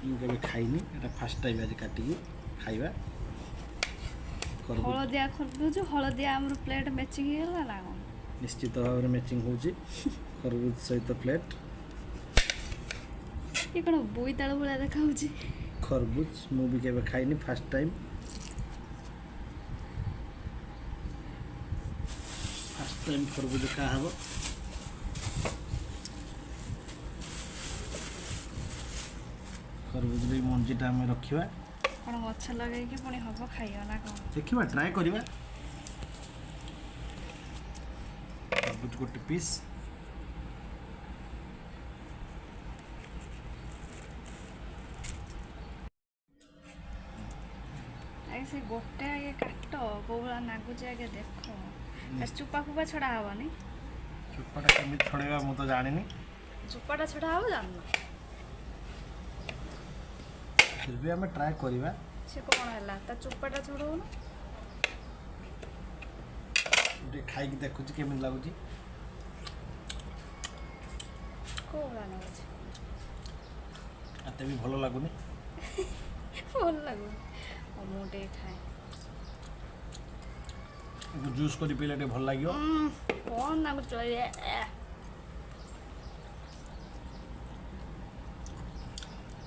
मुझे खाइनी एटा first time आज काटिकी खाइबा हलदिया खरबुज हलदिया आमर प्लेट मैचिंग हो ना निश्चित भाव में मैचिंग होची खरबुज सहित प्लेट ये कौन बोईतालु भाया देखा खरबुज मु भी केबे खाइनी फर्स्ट टाइम खरबुज खा हबो खरबुज रे मंजीटा आम रखा कौन गछ लगे पुणी हम खाइबा ना कौन देखिबा ट्राई करिबा खरबुज गोटे पीस आगे से गोटे आगे काट कौ भाया नागुच आगे देख चुपा फुपा छड़ा हेनी चोपाटा केमी छड़ेगा मु तो जानी चुपाटा छड़ा हे जान फिर भी आम ट्राए करिबा से कौन है चुपाटा छड़ो ना खाई देखुची केमी लगुची कौ भाया लगुच आते भी भल लगुनी भल लगुन मुझे खाए जूस कर पीले भल लगे कौन ना चल